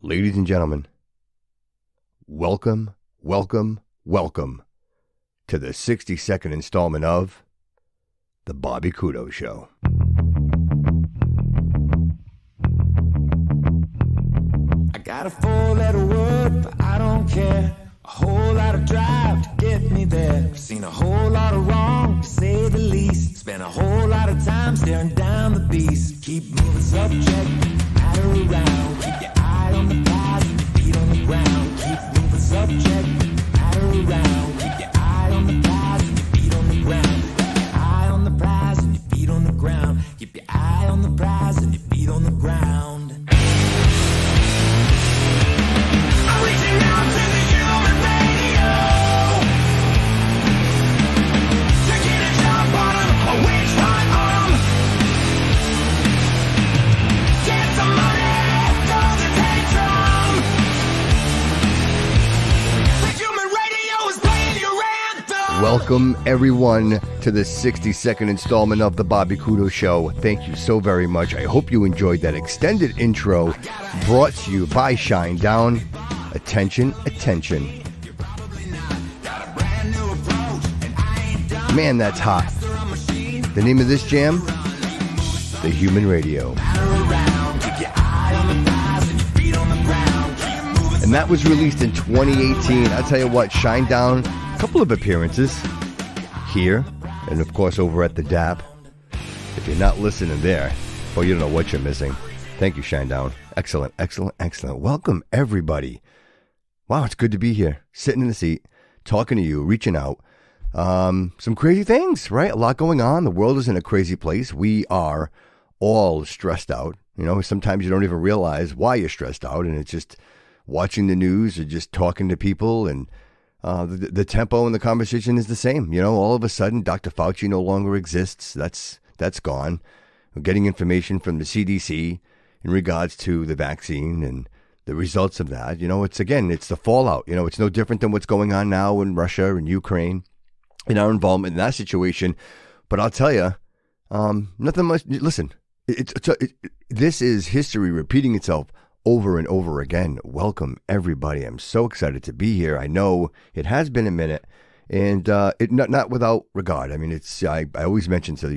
Ladies and gentlemen, welcome to the 62nd installment of The Bobby Kudo Show. I got a four-letter word, but I don't care. A whole lot of drive to get me there. Seen a whole lot of wrong, to say the least. Spent a whole lot of time staring down the beast. Keep moving subject, matter around. Keep your eye on the prize and your feet on the ground. Keep moving subject, matter around. Keep your eye on the prize and your feet on the ground. Keep your eye on the prize and your feet on the ground. Keep your eye on the prize and your feet on the ground. I'm reaching out to the human radio. Taking a jump on 'em, a witch hunt on 'em. Get some money, throw the tantrum. The human radio is playing your anthem. Welcome, everyone, to the 62nd installment of The Bobby Kudo Show. Thank you so very much. I hope you enjoyed that extended intro brought to you by Shinedown. Attention, attention. Man, that's hot. The name of this jam? The Human Radio. And that was released in 2018. I'll tell you what, Shinedown, a couple of appearances here, and of course over at the DAP. If you're not listening there, well, you don't know what you're missing. Thank you, Shinedown. Excellent, excellent, excellent. Welcome, everybody. Wow, it's good to be here, sitting in the seat, talking to you, reaching out. Some crazy things, right? A lot going on. The world is in a crazy place. We are all stressed out. You know, sometimes you don't even realize why you're stressed out, and it's just watching the news or just talking to people, and the tempo and the conversation is the same. You know, all of a sudden, Dr. Fauci no longer exists. That's gone. We're getting information from the CDC in regards to the vaccine and the results of that. You know, it's the fallout. You know, it's no different than what's going on now in Russia and Ukraine and our involvement in that situation. But I'll tell you, nothing much. Listen, this is history repeating itself over and over again. Welcome, everybody. I'm so excited to be here. I know it has been a minute, and not without regard. I mean, I always mention, so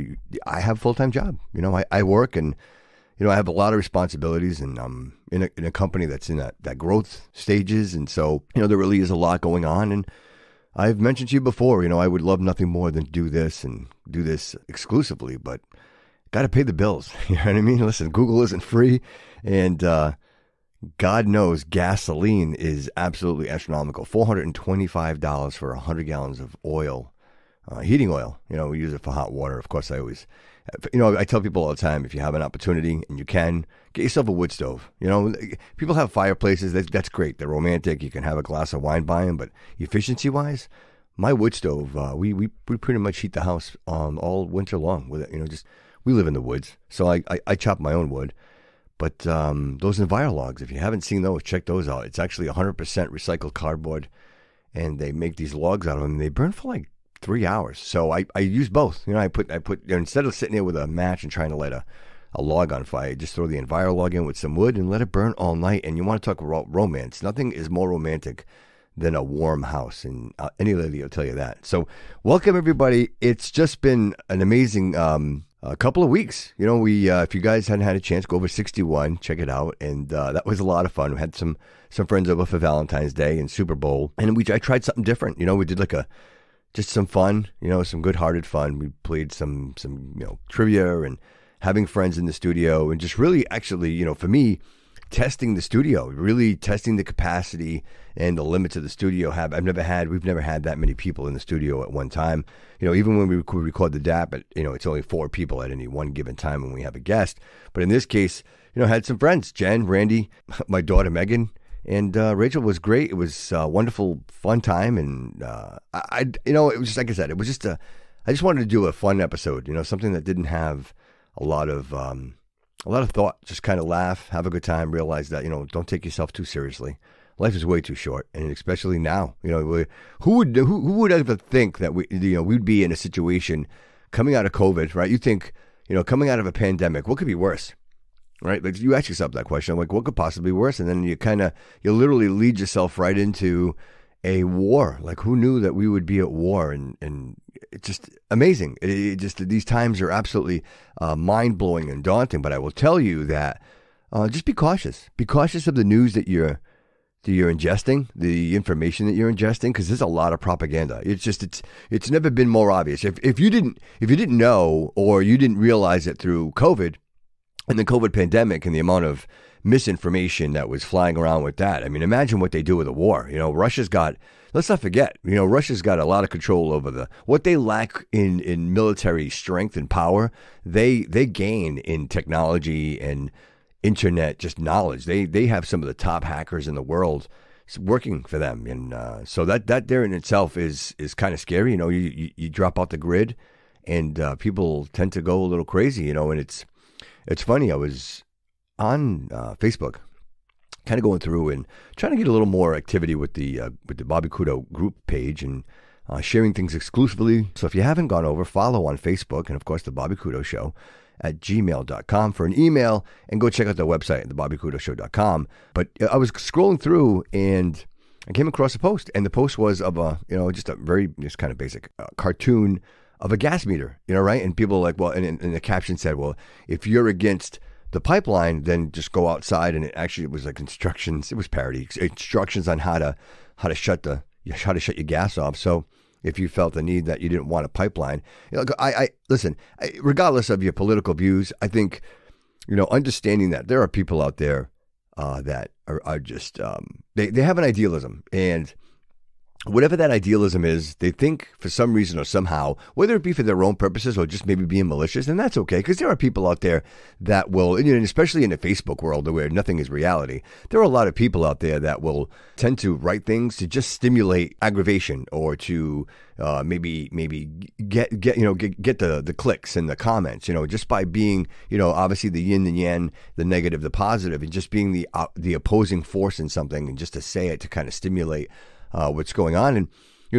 I have a full-time job. You know, I work, and you know, I have a lot of responsibilities, and I'm in a company that's in that growth stages. And so, you know, there really is a lot going on. And I've mentioned to you before, you know, I would love nothing more than do this exclusively, but got to pay the bills. You know what I mean? Listen, Google isn't free. And God knows gasoline is absolutely astronomical. $425 for 100 gallons of oil, heating oil. You know, we use it for hot water. Of course, I tell people all the time, if you have an opportunity and you can, get yourself a wood stove. You know, people have fireplaces. That's great. They're romantic. You can have a glass of wine by them. But efficiency-wise, my wood stove, we pretty much heat the house all winter long with it. You know, we live in the woods, so I chop my own wood. But those Enviorlogs, if you haven't seen those, check those out. It's actually 100% recycled cardboard, and they make these logs out of them. And they burn for like 3 hours. So I use both. You know, I put instead of sitting there with a match and trying to light a log on fire, just throw the Enviorlog in with some wood and let it burn all night. And you want to talk romance. Nothing is more romantic than a warm house, and any lady will tell you that. So welcome, everybody. It's just been an amazing a couple of weeks. You know, if you guys hadn't had a chance, go over 61, check it out. And that was a lot of fun. We had some friends over for Valentine's Day and Super Bowl. And I tried something different. You know, we did just some fun, you know, some good-hearted fun. We played some you know, trivia and having friends in the studio, and just really, actually, you know, for me, testing the studio, really testing the capacity and the limits of the studio. We've never had that many people in the studio at one time. You know, even when we record the DAP, you know, it's only 4 people at any one given time when we have a guest. But in this case, you know, I had some friends, Jen, Randy, my daughter Megan, and Rachel. Was great. It was a wonderful, fun time. And you know, it was just, like I said, it was just I just wanted to do a fun episode, you know, something that didn't have a lot of thought, just kind of laugh, have a good time, realize that, you know, don't take yourself too seriously. Life is way too short, and especially now, you know, who would ever think that we'd be in a situation coming out of COVID, right? You think, you know, coming out of a pandemic, what could be worse? right? Like you ask yourself that question, like what could possibly be worse? And then you literally lead yourself right into a war. Like who knew that we would be at war? And it's just amazing. These times are absolutely mind-blowing and daunting. But I will tell you that just be cautious. Be cautious of the news that you're ingesting, the information that you're ingesting, because there's a lot of propaganda. It's never been more obvious. If you didn't know, or you didn't realize it through COVID and the COVID pandemic and the amount of misinformation that was flying around with that. I mean, imagine what they do with a war. Russia's got, let's not forget, Russia's got a lot of control over what they lack in military strength and power. They gain in technology and internet, just knowledge. They have some of the top hackers in the world working for them. And so that there in itself is kind of scary. You drop out the grid and people tend to go a little crazy, and it's funny. I was on Facebook, kind of going through and trying to get a little more activity with the Bobby Kudo group page and sharing things exclusively. So if you haven't gone over, follow on Facebook and, of course, the Bobby Kudo Show at gmail.com for an email, and go check out their website at thebobbykudo.com. But I was scrolling through and I came across a post, and the post was of just kind of basic cartoon of a gas meter, right? And people were like, well, and the caption said, well, if you're against the pipeline, then just go outside. And it was like instructions. It was parody instructions on how to shut your gas off. So if you felt the need that you didn't want a pipeline, I listen. Regardless of your political views, I think understanding that there are people out there that are just they have an idealism, and whatever that idealism is, they think for some reason or somehow, whether it be for their own purposes or just maybe being malicious, and that's okay, because there are people out there that will, and especially in the Facebook world where nothing is reality, there are a lot of people out there that will tend to write things to just stimulate aggravation or to maybe get the clicks and the comments, just by being, obviously the yin and yang, the negative, the positive, and just being the opposing force in something, and just to say it to kind of stimulate what's going on. And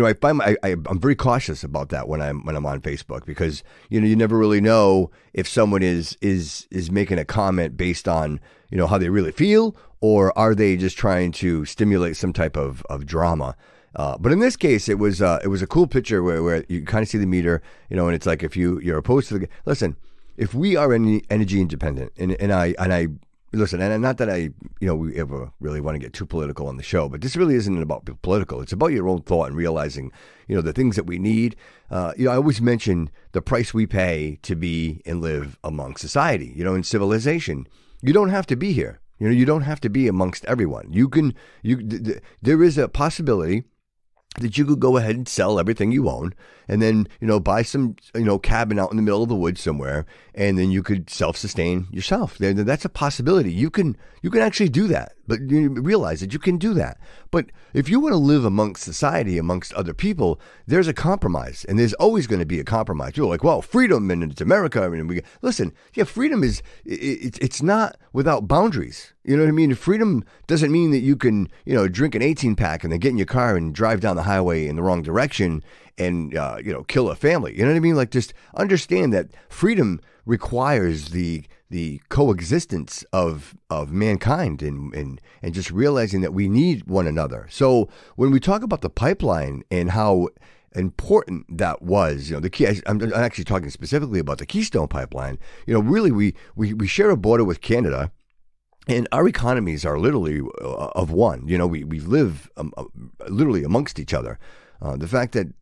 I find I'm very cautious about that when I'm on Facebook, because you never really know if someone is making a comment based on how they really feel, or are they just trying to stimulate some type of drama. But in this case, it was a cool picture where you kind of see the meter, and it's like, if you're opposed to listen, if we are energy independent, and I listen, and not that we ever really want to get too political on the show, but this really isn't about political. It's about your own thought and realizing, the things that we need. I always mention the price we pay to be and live among society, in civilization. You don't have to be here. You don't have to be amongst everyone. There is a possibility that you could go ahead and sell everything you own, and then, buy some, cabin out in the middle of the woods somewhere, and then you could self-sustain yourself. That's a possibility. You can actually do that, but you realize that you can do that. But if you want to live amongst society, amongst other people, there's a compromise, and there's always going to be a compromise. You're like, well, freedom, and it's America. Listen, freedom it's not without boundaries. You know what I mean? Freedom doesn't mean that you can, drink an 18-pack and then get in your car and drive down the highway in the wrong direction and, kill a family. You know what I mean? Like, just understand that freedom requires the coexistence of mankind and just realizing that we need one another. So when we talk about the pipeline and how important that was, the key, I'm actually talking specifically about the Keystone Pipeline. Really, we share a border with Canada. And our economies are literally of one. We live literally amongst each other. The fact that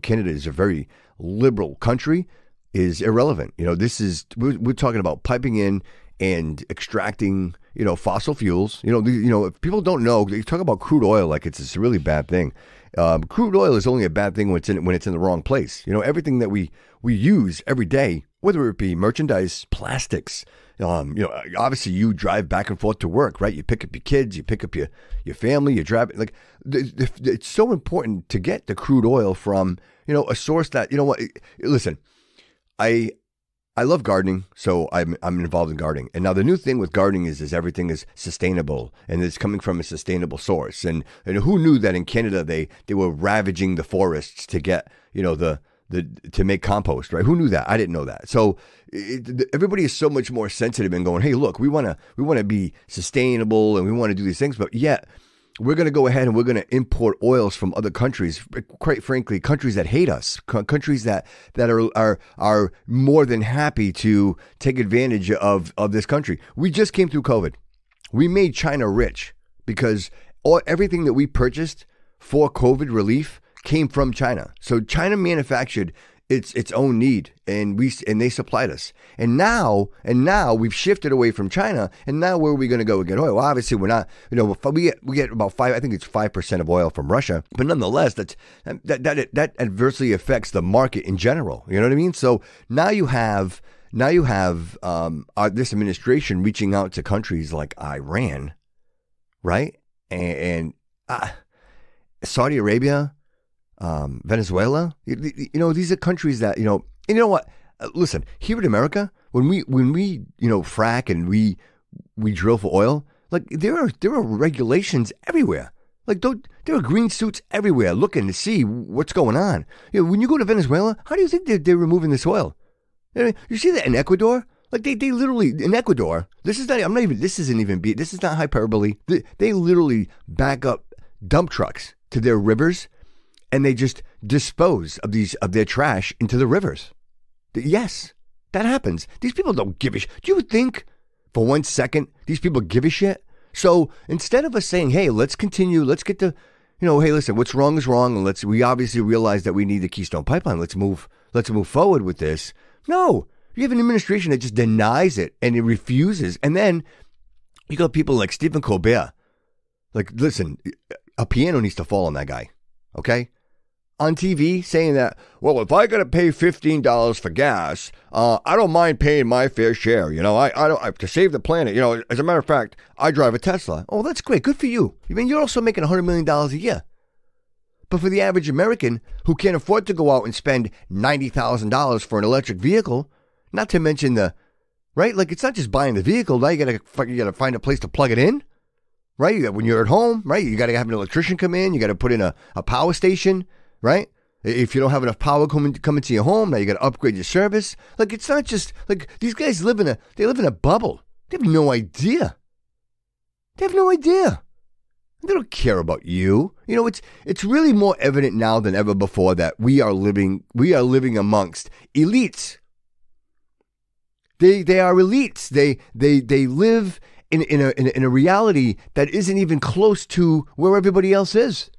Canada is a very liberal country is irrelevant. We're talking about piping in and extracting fossil fuels. If people don't know, you talk about crude oil like it's this really bad thing. Crude oil is only a bad thing when it's in the wrong place. Everything that we use every day, whether it be merchandise, plastics. Obviously you drive back and forth to work, right? You pick up your kids, you pick up your family, you drive. Like, it's so important to get the crude oil from, a source that, listen, I love gardening, so I'm involved in gardening. And now the new thing with gardening is everything is sustainable, and it's coming from a sustainable source. And who knew that in Canada they were ravaging the forests to get, the to make compost, right? Who knew that? I didn't know that. So everybody is so much more sensitive and going, hey, look, we want to be sustainable and we want to do these things, but yet we're going to go ahead and we're going to import oils from other countries, quite frankly, countries that hate us, countries that are more than happy to take advantage of this country. We just came through COVID. We made China rich because everything that we purchased for COVID relief came from China. So China manufactured its own need, and they supplied us. And now we've shifted away from China. And now where are we going to go get oil? Well, obviously we're not. We get about 5. I think it's 5% of oil from Russia. But nonetheless, that adversely affects the market in general. You know what I mean? So now you have this administration reaching out to countries like Iran, right, and Saudi Arabia. Venezuela, these are countries that, and you know what? Listen, here in America, when we frack and we drill for oil, like there are regulations everywhere. Like there are green suits everywhere looking to see what's going on. When you go to Venezuela, how do you think they're removing this oil? You see that in Ecuador? Like they literally in Ecuador. This is not hyperbole. They literally back up dump trucks to their rivers. And they just dispose of their trash into the rivers. Yes, that happens. These people don't give a shit. Do you think for 1 second these people give a shit? So instead of us saying, hey, let's continue, let's get to, hey, listen, what's wrong is wrong, and we obviously realize that we need the Keystone Pipeline. Let's move forward with this. No, you have an administration that just denies it and it refuses. And then you got people like Stephen Colbert. Like, listen, a piano needs to fall on that guy. Okay? On TV saying that, well, if I got to pay $15 for gas, I don't mind paying my fair share. I don't to save the planet. As a matter of fact, I drive a Tesla. Oh, that's great. Good for you. You're also making $100 million a year. But for the average American who can't afford to go out and spend $90,000 for an electric vehicle, not to mention right? Like, it's not just buying the vehicle. Now you got to find a place to plug it in, right? When you're at home, right? You got to have an electrician come in. You got to put in a power station. Right? If you don't have enough power coming into your home, now you got to upgrade your service. Like, it's not just like these guys live in a bubble. They have no idea. They don't care about you. It's really more evident now than ever before that we are living amongst elites. They are elites. They live in a reality that isn't even close to where everybody else is.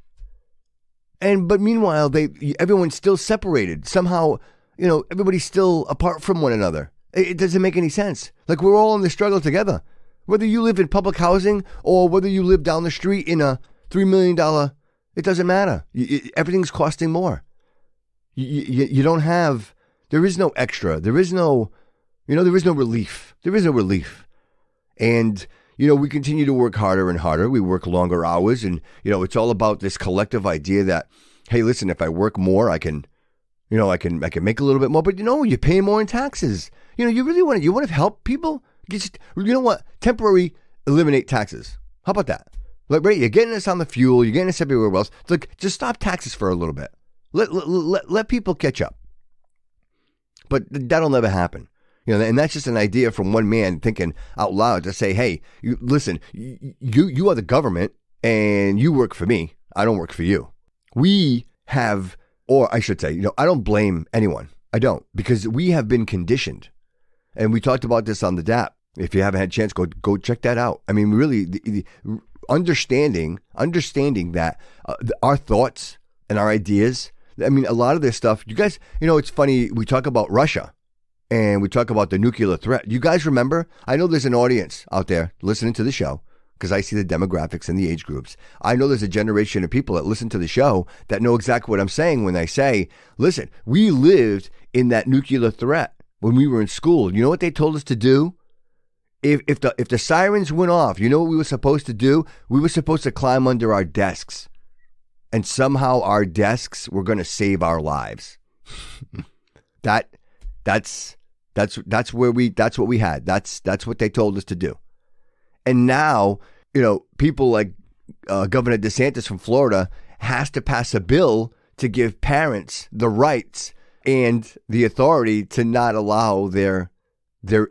But meanwhile, everyone's still separated. Somehow, everybody's still apart from one another. It doesn't make any sense. Like, we're all in the struggle together. Whether you live in public housing or whether you live down the street in a $3 million, it doesn't matter. Everything's costing more. You don't have, there is no extra. There is no relief. There is no relief. And we continue to work harder and harder. We work longer hours. And, it's all about this collective idea that, hey, listen, if I work more, I can make a little bit more. But, you pay more in taxes. You really want to help people? Temporary eliminate taxes. How about that? Like, right, you're getting us on the fuel. You're getting us everywhere else. It's like, just stop taxes for a little bit. Let people catch up. But that'll never happen. And that's just an idea from one man thinking out loud to say, hey, listen, you are the government and you work for me. I don't work for you. We have, or I should say, I don't blame anyone. I don't, because we have been conditioned. And we talked about this on the DAP. If you haven't had a chance, go check that out. I mean, really, the understanding that our thoughts and our ideas, I mean, a lot of this stuff, you guys, it's funny, we talk about Russia. And we talk about the nuclear threat. You guys remember? I know there's an audience out there listening to the show because I see the demographics and the age groups. I know there's a generation of people that listen to the show that know exactly what I'm saying when I say, listen, we lived in that nuclear threat when we were in school. You know what they told us to do? If the sirens went off, you know what we were supposed to do? We were supposed to climb under our desks. And somehow our desks were going to save our lives. That's what we had. That's what they told us to do. And now, people like Governor DeSantis from Florida has to pass a bill to give parents the rights and the authority to not allow their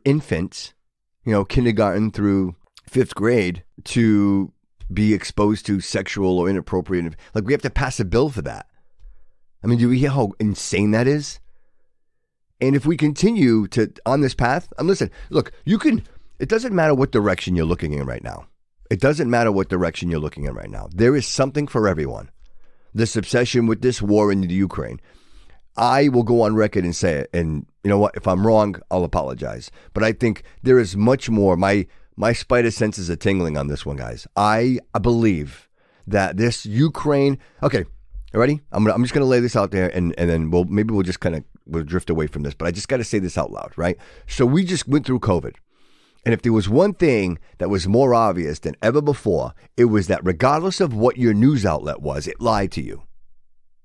infants, kindergarten through 5th grade, to be exposed to sexual or inappropriate. Like, we have to pass a bill for that. I mean, do we hear how insane that is? And if we continue on this path, listen, look, it doesn't matter what direction you're looking in right now. It doesn't matter what direction you're looking in right now. There is something for everyone. This obsession with this war in the Ukraine. I will go on record and say it. And you know what? If I'm wrong, I'll apologize. But I think there is much more. My spider senses are tingling on this one, guys. I believe that this Ukraine. Okay, you ready? I'm just going to lay this out there, and then we'll just kind of drift away from this. But I just got to say this out loud, right? So we just went through COVID. And if there was one thing that was more obvious than ever before, it was that regardless of what your news outlet was, it lied to you.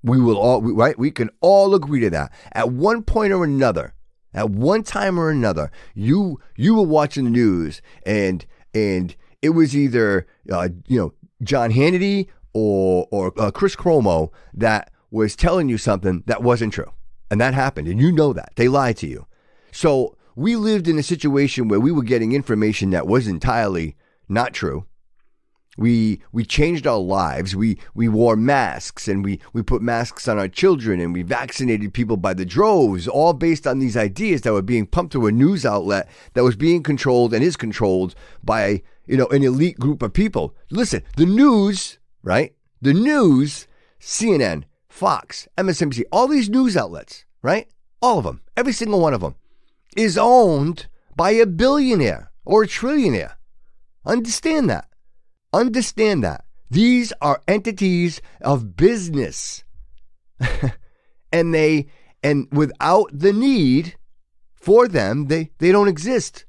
We can all agree to that. At one point or another, at one time or another, you were watching the news, and it was either John Hannity or Chris Cuomo that was telling you something that wasn't true, and that happened, and you know that they lied to you. So we lived in a situation where we were getting information that was entirely not true. We changed our lives. We wore masks, and we put masks on our children, and we vaccinated people by the droves, all based on these ideas that were being pumped through a news outlet that was being controlled and is controlled by an elite group of people. Listen, the news, right? The news, CNN, Fox, MSNBC, all these news outlets, right? All of them, every single one of them, is owned by a billionaire or a trillionaire. Understand that. Understand that. These are entities of business. and without the need for them, they don't exist.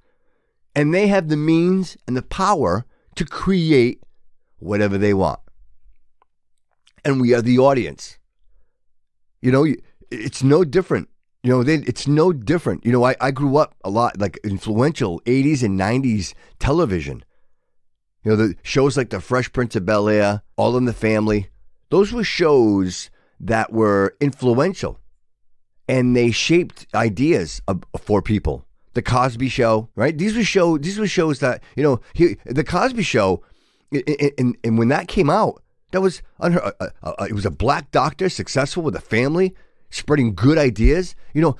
And they have the means and the power to create whatever they want. And we are the audience. It's no different. It's no different. I grew up a lot, like influential 80s and 90s television. The shows like The Fresh Prince of Bel-Air, All in the Family. Those were shows that were influential, and they shaped ideas for people. The Cosby Show, right? These were shows that, The Cosby Show, and when that came out, that was it was a black doctor, successful with a family, spreading good ideas.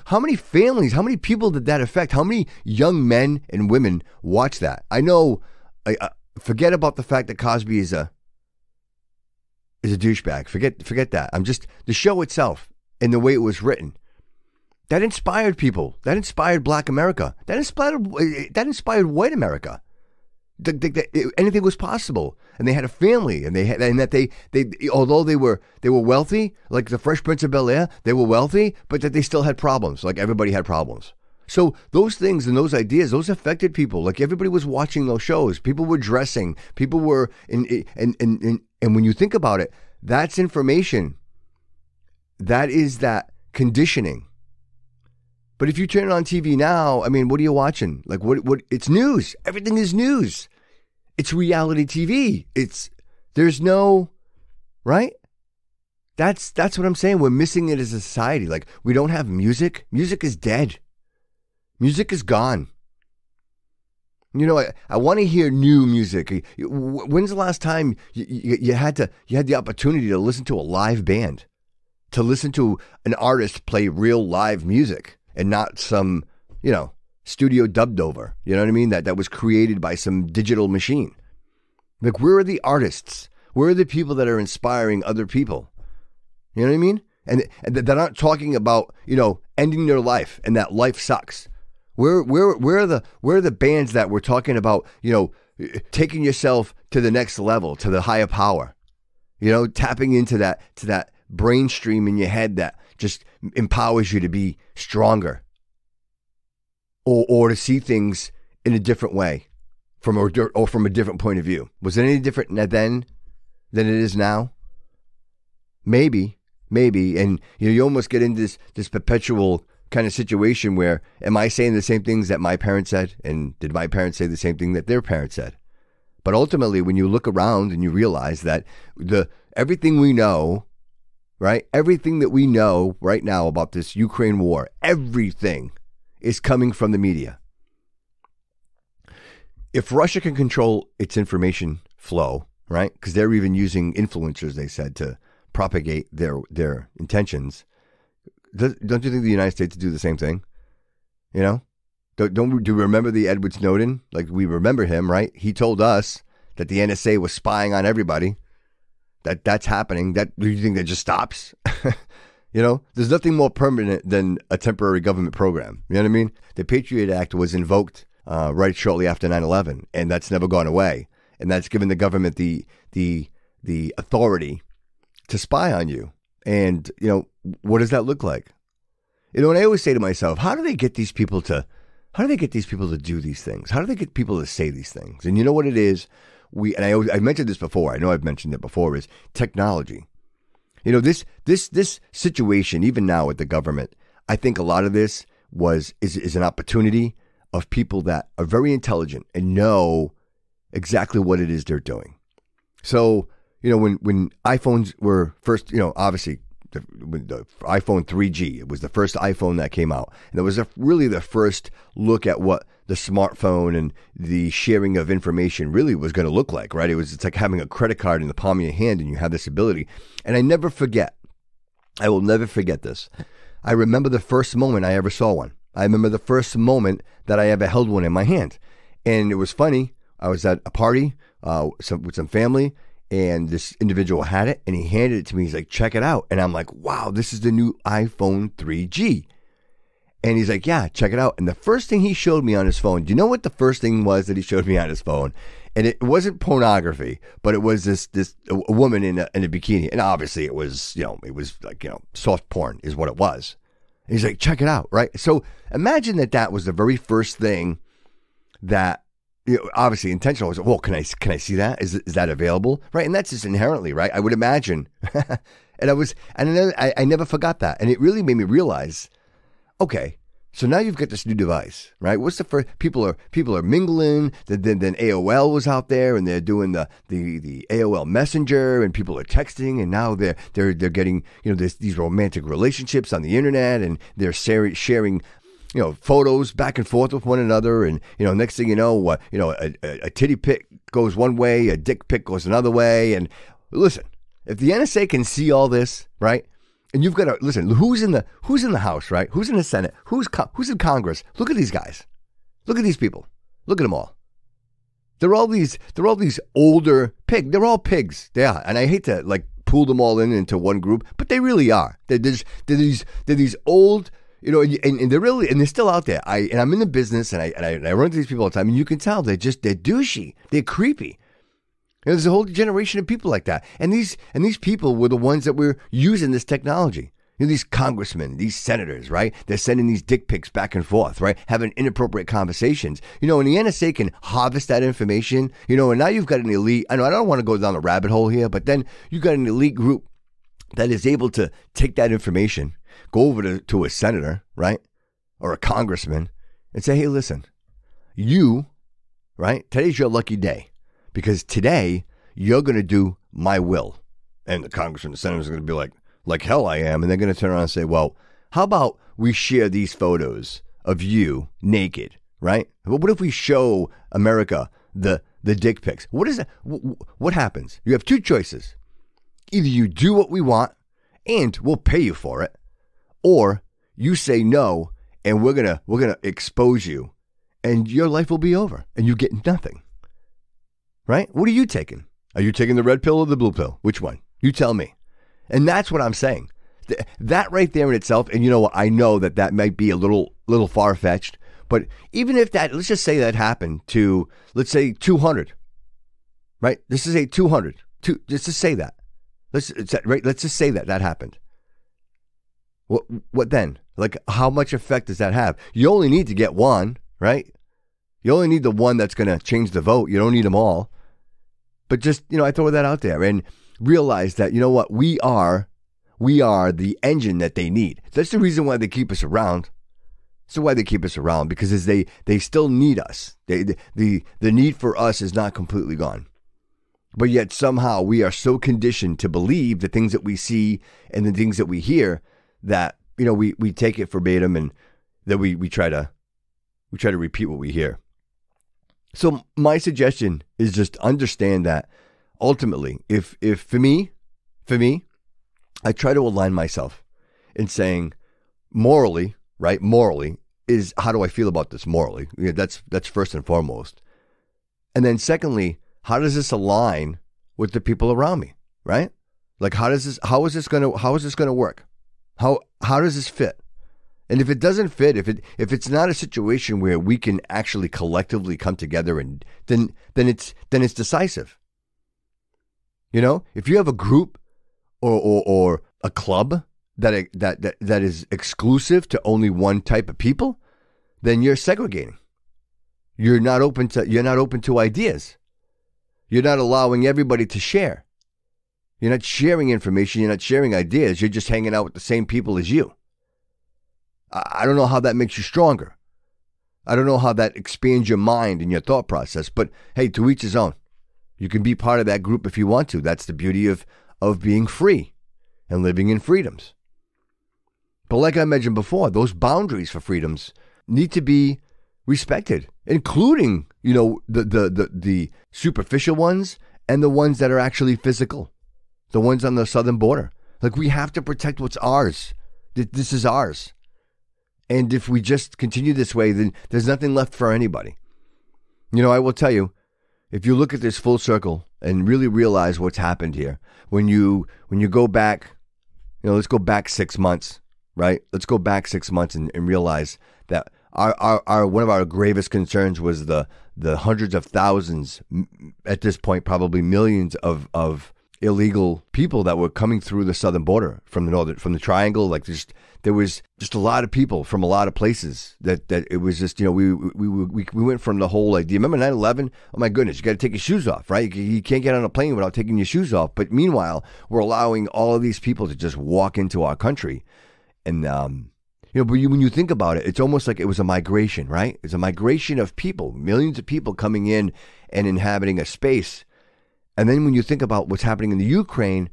How many families, how many people did that affect? How many young men and women watch that? I know, forget about the fact that Cosby is a douchebag. Forget that. I'm just, the show itself and the way it was written, that inspired people. That inspired Black America. That inspired white America. Anything was possible, and they had a family, and they although they were wealthy, like the Fresh Prince of Bel-Air, they were wealthy, but that they still had problems, like everybody had problems. So those things and those ideas, those affected people. Like, everybody was watching those shows. People were dressing. People were and when you think about it, that's information. That is that conditioning. But if you turn it on TV now, what are you watching? Like, what? It's news. Everything is news. It's reality TV. There's no, right? That's what I'm saying. We're missing it as a society. Like, we don't have music. Music is dead. Music is gone. I want to hear new music. When's the last time you had the opportunity to listen to a live band, to listen to an artist play real live music and not some, studio dubbed over? You know what I mean? That was created by some digital machine. Like, where are the artists? Where are the people that are inspiring other people? You know what I mean? And they're not talking about, ending their life and that life sucks. Where are the bands that we're talking about, taking yourself to the next level, to the higher power, tapping into that brain stream in your head that just empowers you to be stronger, or to see things in a different way, from a different point of view. Was it any different then than it is now? Maybe, and you almost get into this perpetual kind of situation where, am I saying the same things that my parents said, and did my parents say the same thing that their parents said? But ultimately, when you look around and you realize that everything we know right? Everything that we know right now about this Ukraine war, everything is coming from the media. If Russia can control its information flow, right? Because they're even using influencers, they said, to propagate their intentions. Don't you think the United States would do the same thing? You know? Do you remember the Edward Snowden? Like, we remember him, right? He told us that the NSA was spying on everybody. That's happening. Do you think that just stops? You know, there's nothing more permanent than a temporary government program. You know what I mean? The Patriot Act was invoked right shortly after 9/11, and that's never gone away. And that's given the government the authority to spy on you. And, you know, what does that look like? You know, and I always say to myself, how do they get these people to do these things? How do they get people to say these things? And you know what it is? I mentioned this before. I know I've mentioned it before, is technology. You know, this situation, even now with the government, I think a lot of this is an opportunity of people that are very intelligent and know exactly what it is they're doing. So, you know, when iPhones were first, you know, obviously the iPhone 3G, it was the first iPhone that came out. And it was really the first look at what the smartphone and the sharing of information really was going to look like, right? It's like having a credit card in the palm of your hand and you have this ability. And I will never forget this. I remember the first moment I ever saw one. I remember the first moment that I ever held one in my hand. And it was funny. I was at a party with some family, and this individual had it, and he handed it to me. He's like, check it out. And I'm like, wow, this is the new iPhone 3G. And he's like, yeah, check it out. And the first thing he showed me on his phone, do you know what the first thing was that he showed me on his phone? And it wasn't pornography, but it was a woman in a bikini. And obviously it was like, you know, soft porn is what it was. And he's like, check it out, right? So imagine that was the very first thing that, you know, obviously intentional was, well, can I see that? Is that available? Right. And that's just inherently, right? I would imagine. And I never forgot that. And it really made me realize, okay, so now you've got this new device, right? What's the first? People are mingling. Then AOL was out there, and they're doing the AOL Messenger, and people are texting, and now they're getting, you know, these romantic relationships on the internet, and they're sharing, you know, photos back and forth with one another, and, you know, next thing you know, a titty pic goes one way, a dick pic goes another way, and listen, if the NSA can see all this, right? And you've got to listen. Who's in the House, right? Who's in the Senate? Who's in Congress? Look at these guys. Look at these people. Look at them all. They're all these older pigs. They're all pigs. They are, and I hate to like pool them all into one group, but they really are. They're these old, you know, and they're still out there. I'm in the business, and I run into these people all the time, and you can tell they're douchey. They're creepy. And there's a whole generation of people like that. And these people were the ones that were using this technology. You know, these congressmen, these senators, right? They're sending these dick pics back and forth, right? Having inappropriate conversations. You know, and the NSA can harvest that information, you know, and now you've got an elite, I don't want to go down the rabbit hole here, but then you've got an elite group that is able to take that information, go over to a senator, right? Or a congressman and say, hey, listen, you, right? Today's your lucky day. Because today, you're going to do my will. And the congressman and the senators are going to be like hell I am. And they're going to turn around and say, well, how about we share these photos of you naked, right? What if we show America the dick pics? What is that? What happens? You have two choices. Either you do what we want and we'll pay you for it, or you say no and we're going to expose you and your life will be over and you get nothing. Right? What are you taking? Are you taking the red pill or the blue pill? Which one? You tell me. And that's what I'm saying. That right there in itself, and you know what? I know that might be a little far-fetched, but even if that, let's just say that happened to, let's say 200, right? This is a 200. Just to say that. Let's just say that happened. What then? Like, how much effect does that have? You only need to get one, right? You only need the one that's going to change the vote. You don't need them all. But just, you know, I throw that out there and realize that, you know what, we are the engine that they need. That's the reason why they keep us around. That's why they keep us around, because they still need us. The need for us is not completely gone. But yet somehow we are so conditioned to believe the things that we see and the things that we hear that, we take it verbatim and that we try to repeat what we hear. So my suggestion is just understand that ultimately, if for me, I try to align myself in saying morally, right? Morally is, how do I feel about this morally? That's first and foremost. And then secondly, how does this align with the people around me, right? Like how is this going to work? How does this fit? And if it doesn't fit, if it's not a situation where we can actually collectively come together, and then it's decisive. If you have a group or a club that is exclusive to only one type of people, then you're segregating. You're not open to ideas. You're not allowing everybody to share. You're not sharing information. You're not sharing ideas. You're just hanging out with the same people as you. I don't know how that makes you stronger. I don't know how that expands your mind and your thought process. But hey, to each his own. You can be part of that group if you want to. That's the beauty of being free and living in freedoms. But like I mentioned before, those boundaries for freedoms need to be respected, including, the superficial ones and the ones that are actually physical, the ones on the southern border. Like, we have to protect what's ours. This is ours. And if we just continue this way, then there's nothing left for anybody. I will tell you, if you look at this full circle and really realize what's happened here, when you go back, let's go back 6 months, right? Let's go back 6 months and realize that our one of our gravest concerns was the hundreds of thousands, at this point probably millions of illegal people that were coming through the southern border from the triangle. Like, there was just a lot of people from a lot of places that it was just, we went from the whole idea. Remember 9/11? Oh my goodness, you got to take your shoes off, right? You can't get on a plane without taking your shoes off. But meanwhile, we're allowing all of these people to just walk into our country. And, but when you think about it, it's almost like it was a migration, right? It's a migration of people, millions of people coming in and inhabiting a space. And then when you think about what's happening in the Ukraine,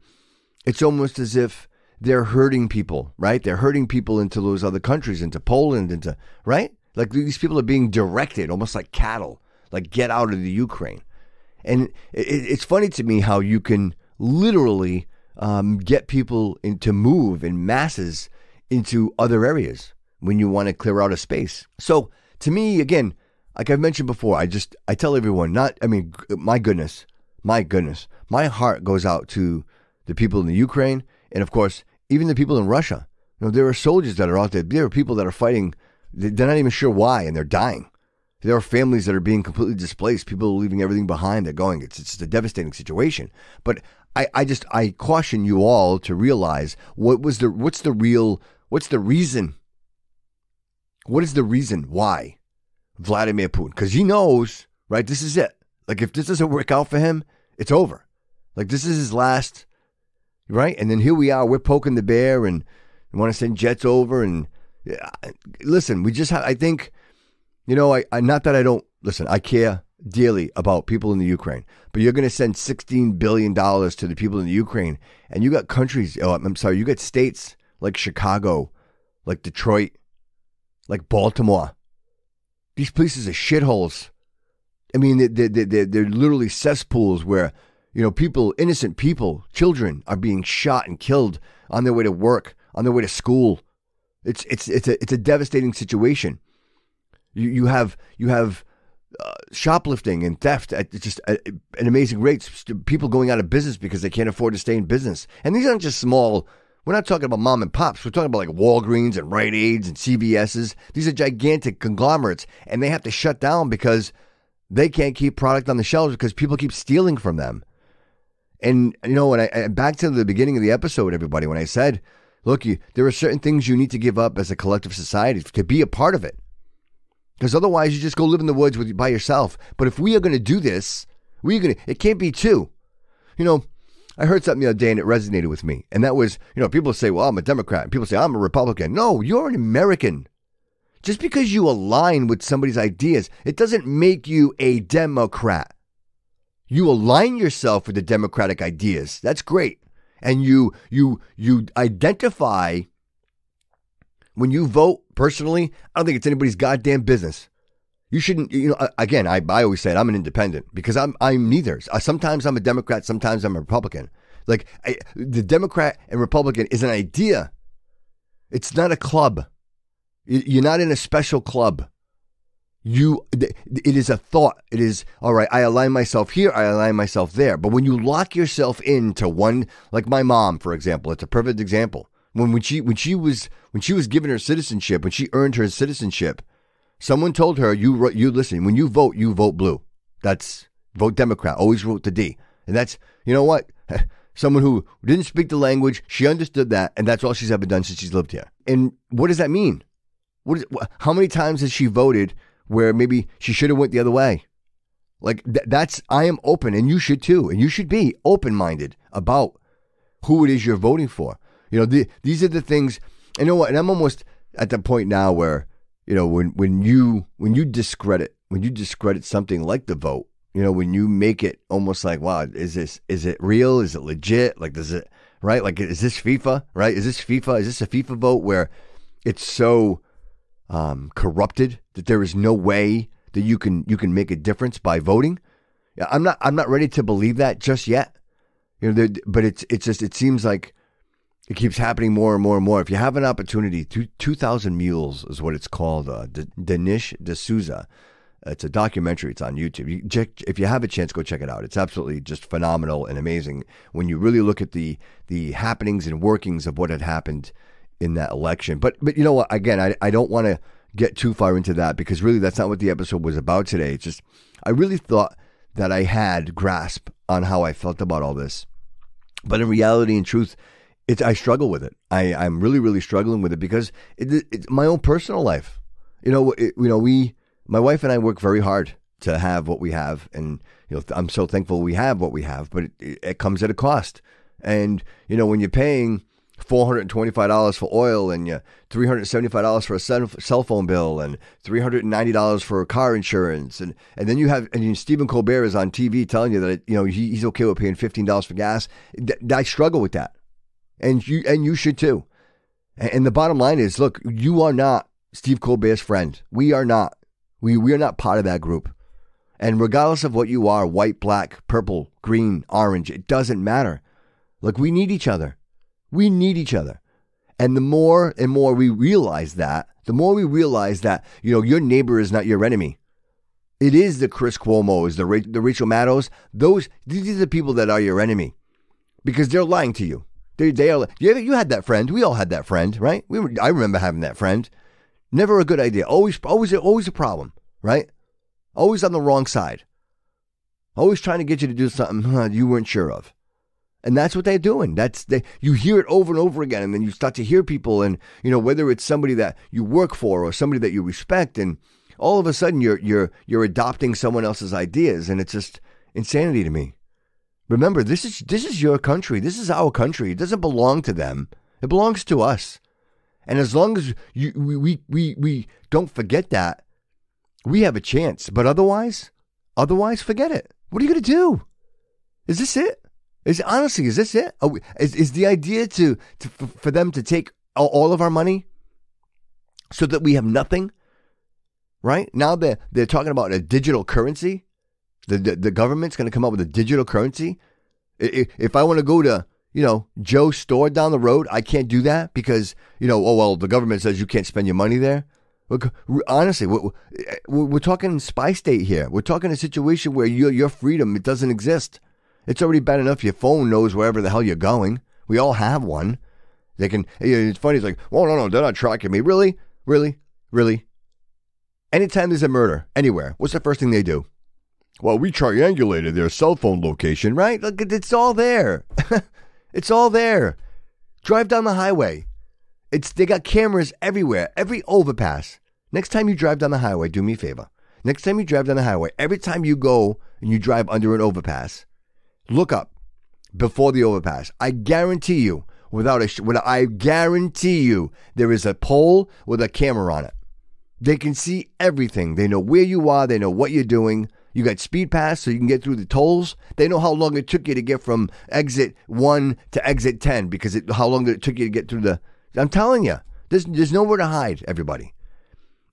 it's almost as if they're herding people, right? They're herding people into those other countries, into Poland, right? Like, these people are being directed almost like cattle, like, get out of the Ukraine. And it's funny to me how you can literally get people to move in masses into other areas when you want to clear out a space. So to me, again, like I've mentioned before, I tell everyone, my goodness, my heart goes out to the people in the Ukraine, and of course, even the people in Russia. There are soldiers that are out there. There are people that are fighting. They're not even sure why, and they're dying. There are families that are being completely displaced. People are leaving everything behind. They're going. It's a devastating situation. But I caution you all to realize what's the reason? What is the reason why Vladimir Putin? Because he knows, right? This is it. Like, if this doesn't work out for him, it's over. Like, this is his last, right? And then here we are, we're poking the bear and want to send jets over. And listen, we just have, I think, not that I don't, listen, I care dearly about people in the Ukraine, but you're going to send $16 billion to the people in the Ukraine. And you got countries, you got states like Chicago, like Detroit, like Baltimore. These places are shitholes. I mean, they're literally cesspools where, people, innocent people, children are being shot and killed on their way to work, on their way to school. It's a devastating situation. You have shoplifting and theft at just an amazing rates. People going out of business because they can't afford to stay in business. And these aren't just small. We're not talking about mom and pops. We're talking about like Walgreens and Rite Aids and CVS's. These are gigantic conglomerates, and they have to shut down because they can't keep product on the shelves because people keep stealing from them. And, back to the beginning of the episode, everybody, when I said, look, there are certain things you need to give up as a collective society to be a part of it. Because otherwise you just go live in the woods by yourself. But if we are going to do this, it can't be two. I heard something the other day and it resonated with me. And that was, people say, well, I'm a Democrat. And people say, I'm a Republican. No, you're an American. Just because you align with somebody's ideas, it doesn't make you a Democrat. You align yourself with the democratic ideas. That's great. And you identify when you vote. Personally, I don't think it's anybody's goddamn business. You shouldn't, again, I always say I'm an independent because I'm neither. Sometimes I'm a Democrat, sometimes I'm a Republican. Like the Democrat and Republican is an idea. It's not a club. You're not in a special club. It is a thought. It is, all right, I align myself here, I align myself there. But when you lock yourself into one, like my mom, for example, it's a perfect example. When she was given her citizenship, when she earned her citizenship, someone told her, you listen, when you vote blue. That's vote Democrat, always vote the D. And that's, you know what? Someone who didn't speak the language, she understood that, and that's all she's ever done since she's lived here. And what does that mean? How many times has she voted where maybe she should have went the other way? Like I am open, and you should too. And you should be open-minded about who it is you're voting for. These are the things, and you know what? And I'm almost at the point now where, when you discredit something like the vote, when you make it almost like, wow, is it real? Is it legit? Like, does it, right? Like, is this FIFA, right? Is this a FIFA vote where it's so corrupted that there is no way that you can make a difference by voting? I'm not ready to believe that just yet. But it seems like it keeps happening more and more and more. If you have an opportunity, 2,000 Mules is what it's called. Dinesh D'Souza. It's a documentary. It's on YouTube. If you have a chance, go check it out. It's absolutely just phenomenal and amazing when you really look at the happenings and workings of what had happened in that election. But you know what? Again, I don't want to get too far into that because really that's not what the episode was about today. It's just I really thought that I had grasp on how I felt about all this. But in reality and truth, I struggle with it. I'm really, really struggling with it because it's my own personal life. My wife and I work very hard to have what we have, and I'm so thankful we have what we have. But it comes at a cost, and when you're paying $425 for oil and you $375 for a cell phone bill and $390 for car insurance, and then you have Stephen Colbert is on TV telling you that he's okay with paying $15 for gas. I struggle with that, and you should too. And the bottom line is, look, you are not Steve Colbert's friend. We are not. We are not part of that group. And regardless of what you are, white, black, purple, green, orange, it doesn't matter. Look, we need each other. We need each other. And the more and more we realize that, your neighbor is not your enemy. It is the Chris Cuomo's, the Rachel Maddows. These are the people that are your enemy because they're lying to you. They are. You had that friend. We all had that friend, right? I remember having that friend. Never a good idea. Always a problem, right? Always on the wrong side. Always trying to get you to do something you weren't sure of. And that's what they're doing. You hear it over and over again, and then you start to hear people, and whether it's somebody that you work for or somebody that you respect, and all of a sudden you're adopting someone else's ideas, and it's just insanity to me. Remember, this is your country. This is our country. It doesn't belong to them. It belongs to us. And as long as we don't forget that, we have a chance. But otherwise, forget it. What are you going to do? Is this it? Is this it? Is the idea for them to take all of our money so that we have nothing? Right? Now they're talking about a digital currency. The government's going to come up with a digital currency. If I want to go to Joe's store down the road, I can't do that because, the government says you can't spend your money there. Look, honestly, we're talking spy state here. We're talking a situation where your freedom, it doesn't exist. It's already bad enough your phone knows wherever the hell you're going. We all have one. They can, it's funny, it's like, well, no, they're not tracking me. Really? Really? Really? Anytime there's a murder, anywhere, what's the first thing they do? Well, we triangulated their cell phone location, right? Look, it's all there. It's all there. Drive down the highway. They got cameras everywhere, every overpass. Next time you drive down the highway, do me a favor. Next time you drive down the highway, every time you go and you drive under an overpass, look up before the overpass. I guarantee you, I guarantee you, there is a pole with a camera on it. They can see everything. They know where you are. They know what you're doing. You got speed pass so you can get through the tolls. They know how long it took you to get from exit 1 to exit 10 because how long it took you to get through the... I'm telling you, there's nowhere to hide, everybody.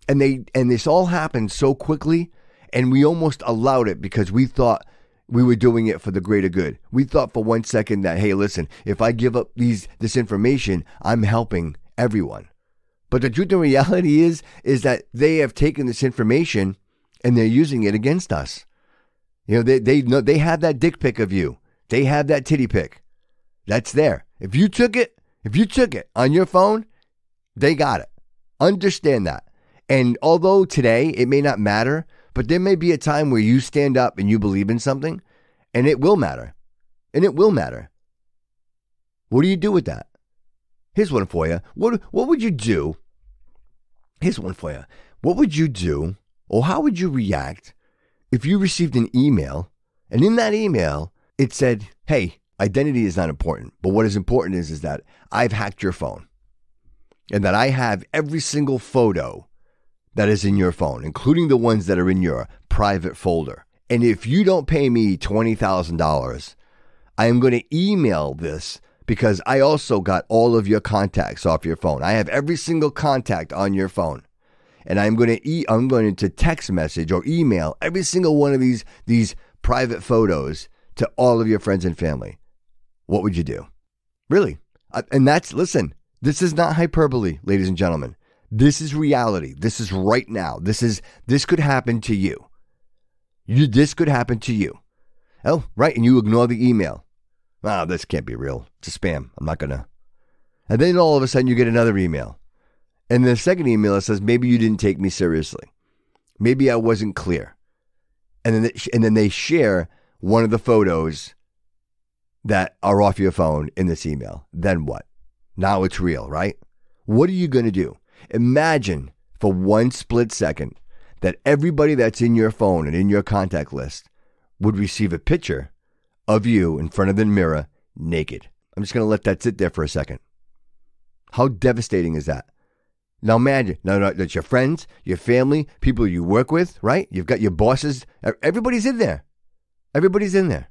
And this all happened so quickly, and we almost allowed it because we thought we were doing it for the greater good. We thought for 1 second that, hey, listen, if I give up this information, I'm helping everyone. But the truth and reality is that they have taken this information and they're using it against us. You know, they have that dick pic of you. They have that titty pic. That's there. If you took it on your phone, they got it. Understand that. And although today it may not matter, but there may be a time where you stand up and you believe in something, and it will matter. And it will matter. What do you do with that? Here's one for you. What would you do? Here's one for you. What would you do, or how would you react if you received an email, and in that email, it said, hey, identity is not important, but what is important is that I've hacked your phone, and that I have every single photo that is in your phone, including the ones that are in your private folder. And if you don't pay me $20,000, I am going to email this because I also got all of your contacts off your phone. I have every single contact on your phone. And I'm going to text message or email every single one of these private photos to all of your friends and family. What would you do? Really? And listen, this is not hyperbole, ladies and gentlemen. This is reality. This is right now. This could happen to you. This could happen to you. Oh, right. And you ignore the email. This can't be real. It's a spam. I'm not going to. And then all of a sudden you get another email. And the second email says, maybe you didn't take me seriously. Maybe I wasn't clear. And then they share one of the photos that are off your phone in this email. Then what? Now it's real, right? What are you going to do? Imagine for one split second that everybody that's in your phone and in your contact list would receive a picture of you in front of the mirror naked. I'm just going to let that sit there for a second. How devastating is that? Now imagine, that's your friends, your family, people you work with, right? You've got your bosses. Everybody's in there. Everybody's in there.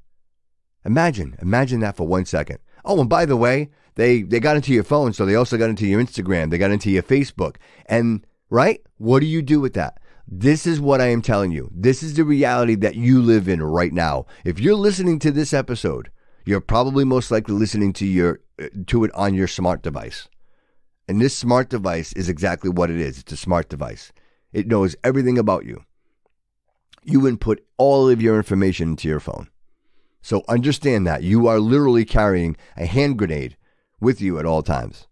Imagine that for 1 second. Oh, and by the way, they got into your phone, so they also got into your Instagram. They got into your Facebook. And, right? What do you do with that? This is what I am telling you. This is the reality that you live in right now. If you're listening to this episode, you're probably most likely listening to it on your smart device. And this smart device is exactly what it is. It's a smart device. It knows everything about you. You input all of your information into your phone. So understand that you are literally carrying a hand grenade with you at all times.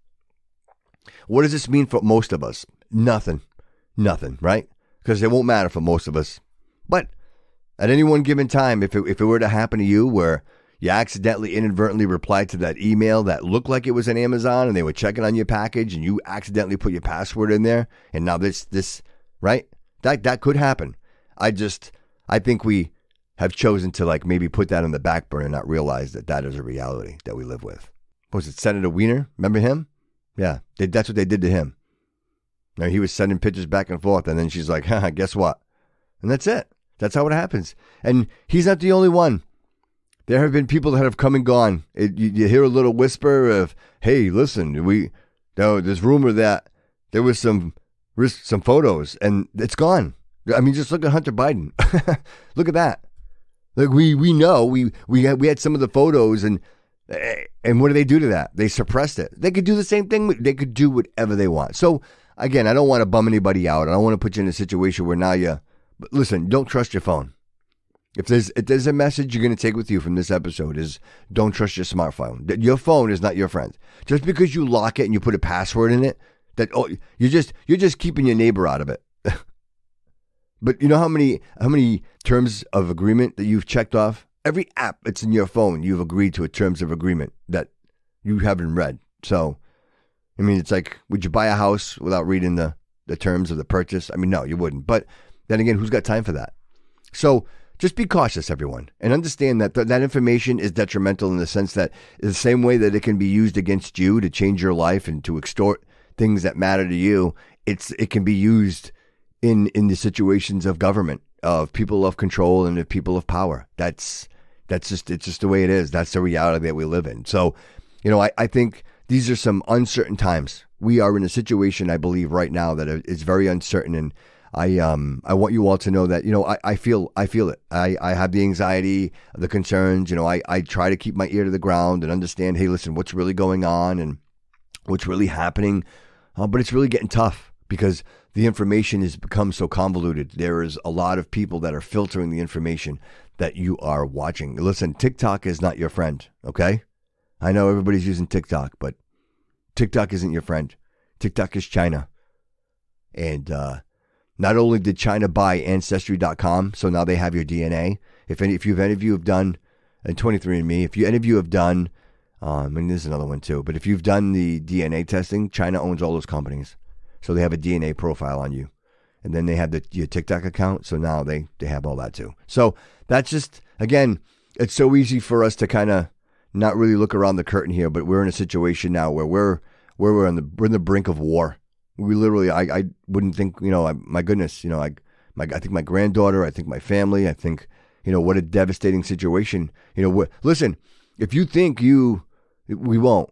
What does this mean for most of us? Nothing, right? Because it won't matter for most of us. But at any one given time, if it were to happen to you where you accidentally, inadvertently replied to that email that looked like it was an Amazon and they were checking on your package and you accidentally put your password in there and now this, right? That could happen. I think we have chosen to maybe put that on the back burner and not realize that is a reality that we live with. Was it Senator Weiner? Remember him? Yeah, that's what they did to him. Now, he was sending pictures back and forth and then she's like, guess what? And that's it. That's how it happens. And he's not the only one. There have been people that have come and gone. You hear a little whisper of, hey, listen, there's rumor that there was some photos and it's gone. I mean, just look at Hunter Biden. Look at that. Like we know we had some of the photos and what do they do to that? They suppressed it. They could do the same thing. They could do whatever they want. So again, I don't want to bum anybody out. I don't want to put you in a situation where now but listen, don't trust your phone. If there's a message you're going to take with you from this episode is don't trust your smartphone. Your phone is not your friend. Just because you lock it and you put a password in it, you're just keeping your neighbor out of it. But you know how many terms of agreement that you've checked off? Every app that's in your phone, you've agreed to a terms of agreement that you haven't read. So, I mean, it's like, would you buy a house without reading the terms of the purchase? I mean, no, you wouldn't. But then again, who's got time for that? So just be cautious, everyone, and understand that that information is detrimental in the sense that the same way that it can be used against you to change your life and to extort things that matter to you, it can be used in the situations of government of people of control and of people of power. It's just the way it is. That's the reality that we live in. So, I think these are some uncertain times. We are in a situation, I believe, right now that is very uncertain, and I want you all to know that, I feel it. I have the anxiety, the concerns. I try to keep my ear to the ground and understand, hey, listen, what's really going on and what's really happening. But it's really getting tough because the information has become so convoluted. There is a lot of people that are filtering the information that you are watching. Listen, TikTok is not your friend, okay? I know everybody's using TikTok, but TikTok isn't your friend. TikTok is China. And not only did China buy Ancestry.com, so now they have your DNA. If any of you have done, and 23andMe, if any of you have done, there's another one too, but if you've done the DNA testing, China owns all those companies. So they have a DNA profile on you. And then they have your TikTok account, so now they have all that too. So that's just, again, it's so easy for us to kind of not really look around the curtain here, but we're in a situation now where we're in the brink of war. We literally, I wouldn't think, my goodness, I think my granddaughter, I think my family, I think, what a devastating situation. Listen, if you think we won't,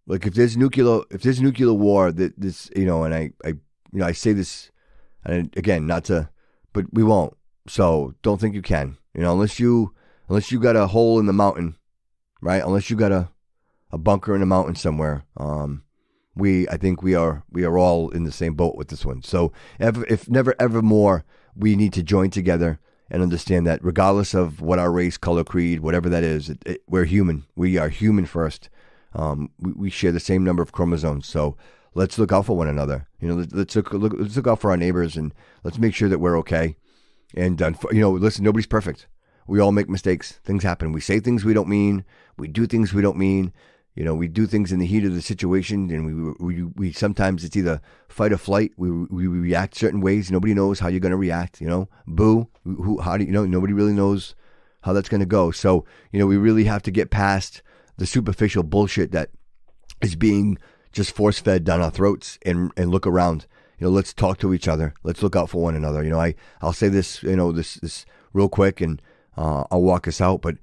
like if there's nuclear war, that this, and I say this, and again, but we won't. So don't think you can, unless you got a hole in the mountain, right? Unless you got a bunker in a mountain somewhere. I think we are all in the same boat with this one. So if never ever more, we need to join together and understand that regardless of what our race, color, creed, whatever that is, we're human. We are human first. We share the same number of chromosomes. So let's look out for one another. Let's look out for our neighbors, and let's make sure that we're okay. And listen, nobody's perfect. We all make mistakes. Things happen. We say things we don't mean. We do things we don't mean. We do things in the heat of the situation, and we sometimes it's either fight or flight. We react certain ways. Nobody knows how you're going to react. Boo. How do you know? Nobody really knows how that's going to go. So we really have to get past the superficial bullshit that is being just force fed down our throats, and look around. Let's talk to each other. Let's look out for one another. I'll say this this real quick, and I'll walk us out, but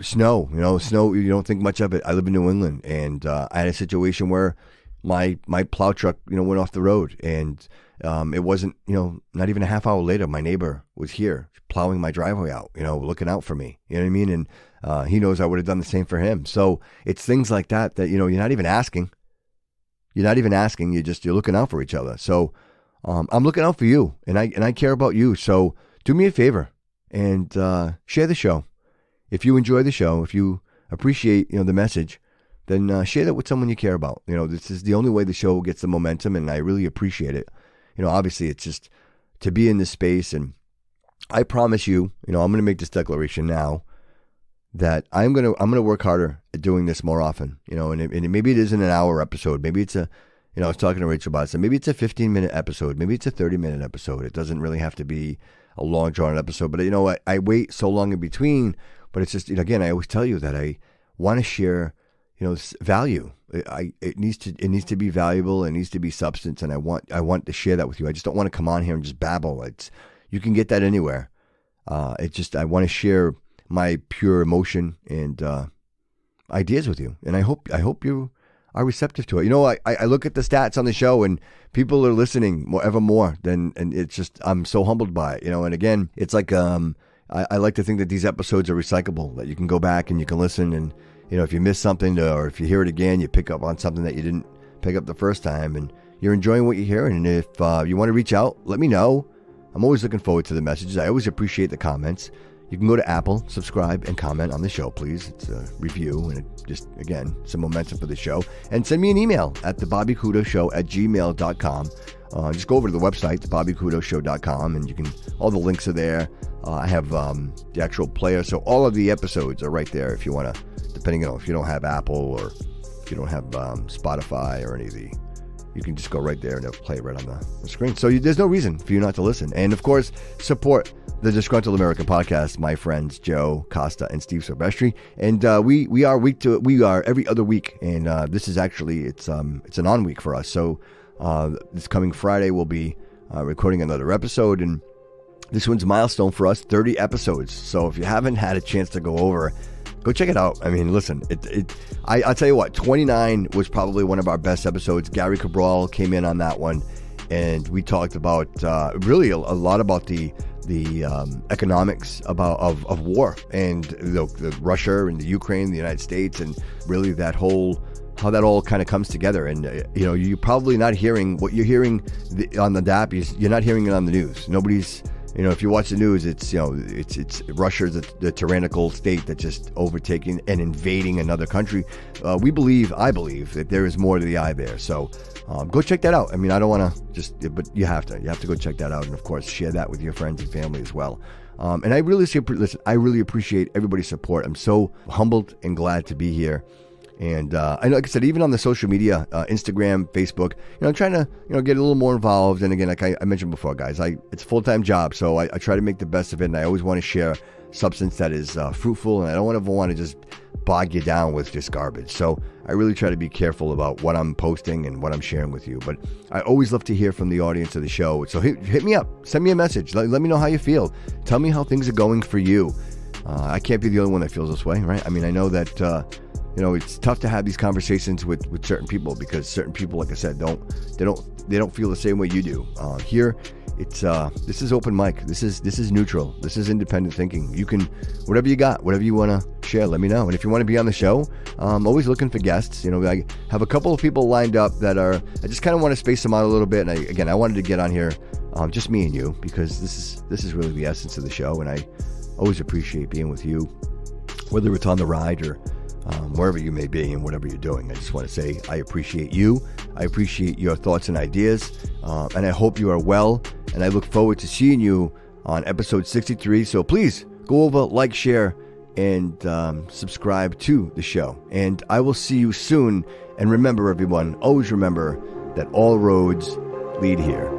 snow, you don't think much of it. I live in New England, and I had a situation where my plow truck, went off the road, and it wasn't, not even a half hour later, my neighbor was here plowing my driveway out, looking out for me. You know what I mean? And he knows I would have done the same for him. So it's things like that you're not even asking. You're looking out for each other. So I'm looking out for you, and I care about you. So do me a favor and share the show. If you enjoy the show, if you appreciate the message, then share that with someone you care about. This is the only way the show gets the momentum, and I really appreciate it. Obviously it's just to be in this space, and I promise you, I'm going to make this declaration now that I'm going to work harder at doing this more often. And maybe it isn't an hour episode. Maybe it's I was talking to Rachel about it. So maybe it's a 15-minute episode. Maybe it's a 30-minute episode. It doesn't really have to be a long drawn episode, but I wait so long in between, but it's just, again, I always tell you that I want to share, value. It needs to be valuable. It needs to be substance. And I want to share that with you. I just don't want to come on here and just babble. You can get that anywhere. I want to share my pure emotion and, ideas with you. And I hope you are receptive to it. I look at the stats on the show, and people are listening ever more and it's just, I'm so humbled by it, and again, it's like, I like to think that these episodes are recyclable, that you can go back and you can listen, and, if you miss something or if you hear it again, you pick up on something that you didn't pick up the first time, and you're enjoying what you're hearing. And if you want to reach out, let me know. I'm always looking forward to the messages. I always appreciate the comments. You can go to Apple, subscribe, and comment on the show, please. It's a review, and it just, again, some momentum for the show. And send me an email at thebobbycudoshow@gmail.com. Just go over to the website, thebobbycudoshow.com, and all the links are there. I have the actual player, so all of the episodes are right there if you want to, depending on if you don't have Apple or if you don't have Spotify or any of you can just go right there and it'll play right on the screen. So there's no reason for you not to listen. And of course, support the Disgruntled American Podcast, my friends Joe Costa and Steve Silvestri. And we are every other week. And this is actually, it's an on week for us. So this coming Friday we'll be recording another episode. And This one's a milestone for us, 30 episodes. So if you haven't had a chance to go over, go check it out. I mean, listen, I'll tell you what, 29 was probably one of our best episodes. Gary Cabral came in on that one, and we talked about really a lot about the economics of war and the Russia and the Ukraine, the United States, and really how that all kind of comes together. And you're probably not hearing what you're hearing on the DAP. You're not hearing it on the news. Nobody's, if you watch the news, it's Russia, the tyrannical state that's just overtaking and invading another country. I believe that there is more to the eye there. So go check that out. I mean, I don't want to but you have to go check that out, and of course share that with your friends and family as well. And I really appreciate everybody's support. I'm so humbled and glad to be here. And like I said, even on the social media, Instagram, Facebook, I'm trying to get a little more involved. And again, like I mentioned before, guys, it's a full-time job, so I try to make the best of it. And I always want to share substance that is fruitful, and I don't ever want to just bog you down with just garbage. So I really try to be careful about what I'm posting and what I'm sharing with you. But I always love to hear from the audience of the show. So hit me up, send me a message, let me know how you feel. Tell me how things are going for you. I can't be the only one that feels this way, right? I mean, I know that it's tough to have these conversations with certain people, because certain people, like I said, they don't feel the same way you do. Here, this is open mic. This is neutral. This is independent thinking. You can, whatever you got, whatever you want to share, let me know. And if you want to be on the show, I'm always looking for guests. I have a couple of people lined up I just kind of want to space them out a little bit. And I wanted to get on here, just me and you, because this is really the essence of the show. And I always appreciate being with you, whether it's on the ride or wherever you may be and whatever you're doing. I just want to say I appreciate you. I appreciate your thoughts and ideas, and I hope you are well, and I look forward to seeing you on episode 63. So please go over, like, share, and subscribe to the show. And I will see you soon. And remember, everyone, always remember that all roads lead here.